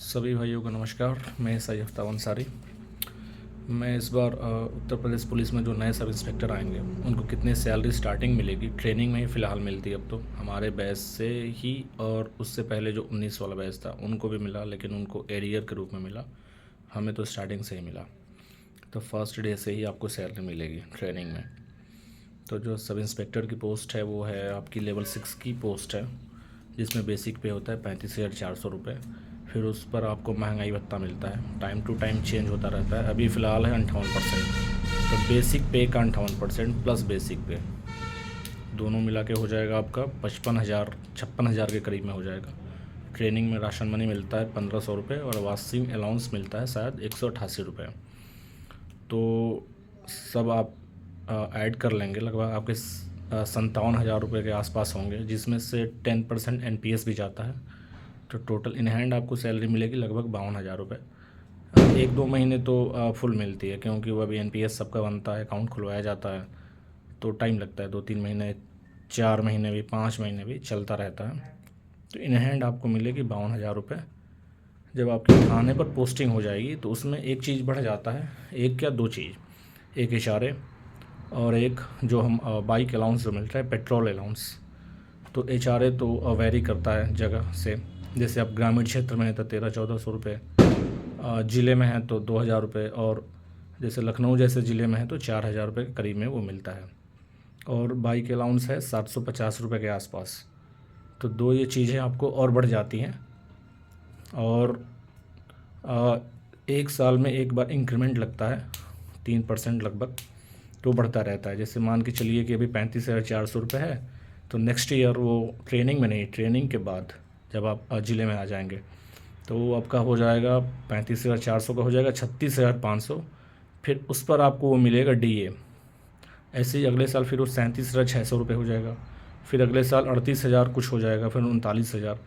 सभी भाइयों को नमस्कार। मैं सैयद अंसारी। मैं इस बार उत्तर प्रदेश पुलिस में जो नए सब इंस्पेक्टर आएंगे उनको कितनी सैलरी स्टार्टिंग मिलेगी, ट्रेनिंग में ही फ़िलहाल मिलती है अब तो हमारे बैच से ही, और उससे पहले जो 19 वाला बैच था उनको भी मिला, लेकिन उनको एरियर के रूप में मिला। हमें तो स्टार्टिंग से ही मिला, तो फर्स्ट डे से ही आपको सैलरी मिलेगी ट्रेनिंग में। तो जो सब इंस्पेक्टर की पोस्ट है वो है आपकी लेवल 6 की पोस्ट है, जिसमें बेसिक पे होता है 35,400 रुपये। फिर उस पर आपको महंगाई भत्ता मिलता है, टाइम टू टाइम चेंज होता रहता है। अभी फ़िलहाल है 58%। तो बेसिक पे का 58% प्लस बेसिक पे दोनों मिला के हो जाएगा आपका 56,000 के करीब में हो जाएगा। ट्रेनिंग में राशन मनी मिलता है 1,500 रुपये, और वाशिंग अलाउंस मिलता है शायद 188 रुपये। तो सब आप ऐड कर लेंगे, लगभग आपके 57,000 रुपये के आसपास होंगे, जिसमें से 10% NPS भी जाता है। तो टोटल इन हैंड आपको सैलरी मिलेगी लगभग 52,000 रुपये। 1-2 महीने तो फुल मिलती है, क्योंकि वो अभी NPS सबका बनता है, अकाउंट खुलवाया जाता है, तो टाइम लगता है। 2-3 महीने, 4 महीने भी, 5 महीने भी चलता रहता है। तो इन हैंड आपको मिलेगी 52,000 रुपये। जब आपके थाने पर पोस्टिंग हो जाएगी तो उसमें एक चीज़ बढ़ जाता है, एक क्या दो चीज़, एक इशारे और एक जो हम बाइक अलाउंस जो मिलता है, पेट्रोल अलाउंस। तो HRA तो वेरी करता है जगह से। जैसे आप ग्रामीण क्षेत्र में है तो 1300-1400 रुपये, ज़िले में है तो 2,000 रुपये, और जैसे लखनऊ जैसे ज़िले में है तो 4,000 रुपये के करीब में वो मिलता है। और बाइक अलाउंस है 750 रुपये के आसपास। तो दो ये चीज़ें आपको और बढ़ जाती हैं। और एक साल में एक बार इंक्रीमेंट लगता है 3% लगभग, तो बढ़ता रहता है। जैसे मान के चलिए कि अभी 35,400 रुपये है, तो नेक्स्ट ईयर वो ट्रेनिंग में नहीं, ट्रेनिंग के बाद जब आप ज़िले में आ जाएंगे तो वो आपका हो जाएगा 35,400 का हो जाएगा 36,500। फिर उस पर आपको वो मिलेगा DA। ऐसे ही अगले साल फिर वो 37,600 रुपये हो जाएगा। फिर अगले साल 38,000 कुछ हो जाएगा, फिर 39,000।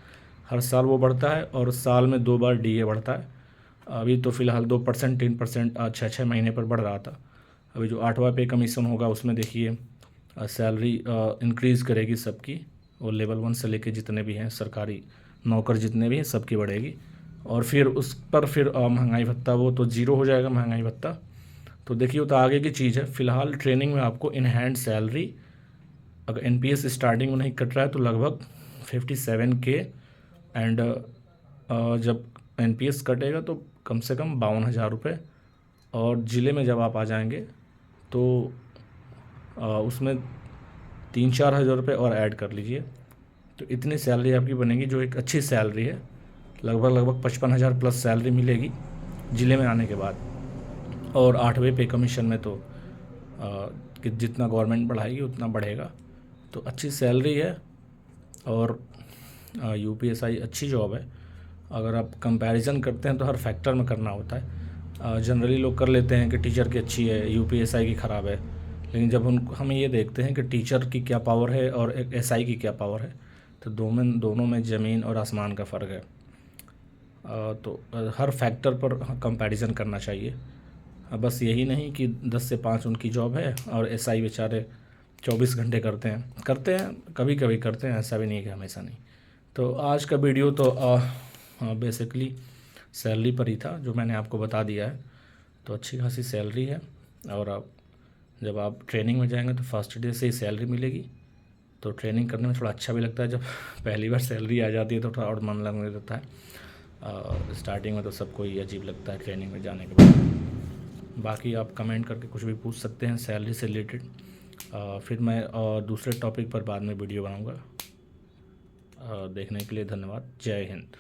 हर साल वो बढ़ता है, और साल में 2 बार DA बढ़ता है। अभी तो फ़िलहाल 2%, 3% 6-6 महीने पर बढ़ रहा था। अभी जो 8वां पे कमीशन होगा उसमें देखिए सैलरी इंक्रीज़ करेगी सबकी, और लेवल 1 से लेके जितने भी हैं सरकारी नौकर जितने भी हैं सबकी बढ़ेगी। और फिर उस पर फिर महंगाई भत्ता वो तो ज़ीरो हो जाएगा महंगाई भत्ता। तो देखिए वो तो आगे की चीज़ है। फ़िलहाल ट्रेनिंग में आपको इन हैंड सैलरी, अगर NPS स्टार्टिंग में नहीं कट रहा है तो लगभग 57K, एंड जब NPS कटेगा तो कम से कम 52,000 रुपये। और ज़िले में जब आप आ जाएंगे तो उसमें 3-4 हज़ार रुपये और ऐड कर लीजिए, तो इतनी सैलरी आपकी बनेगी, जो एक अच्छी सैलरी है। लगभग 55,000 प्लस सैलरी मिलेगी ज़िले में आने के बाद। और 8वें पे कमीशन में तो कि जितना गवर्नमेंट बढ़ाएगी उतना बढ़ेगा। तो अच्छी सैलरी है, और UPSI अच्छी जॉब है। अगर आप कंपैरिजन करते हैं तो हर फैक्टर में करना होता है। जनरली लोग कर लेते हैं कि टीचर की अच्छी है, UPSI की ख़राब है, लेकिन जब हम ये देखते हैं कि टीचर की क्या पावर है और एक SI की क्या पावर है, तो दोनों में ज़मीन और आसमान का फ़र्क है। तो हर फैक्टर पर कंपैरिजन करना चाहिए। बस यही नहीं कि 10 से 5 उनकी जॉब है और SI बेचारे 24 घंटे करते हैं, कभी कभी करते हैं, ऐसा भी नहीं है कि हमेशा नहीं। तो आज का वीडियो तो बेसिकली सैलरी पर ही था, जो मैंने आपको बता दिया है। तो अच्छी खासी सैलरी है, और जब आप ट्रेनिंग में जाएंगे तो फर्स्ट डे से ही सैलरी मिलेगी। तो ट्रेनिंग करने में थोड़ा अच्छा भी लगता है, जब पहली बार सैलरी आ जाती है तो थोड़ा और मन लगने लगता है। स्टार्टिंग में तो सबको ही अजीब लगता है ट्रेनिंग में जाने के बाद। बाकी आप कमेंट करके कुछ भी पूछ सकते हैं सैलरी से रिलेटेड। फिर मैं दूसरे टॉपिक पर बाद में वीडियो बनाऊंगा। देखने के लिए धन्यवाद। जय हिंद।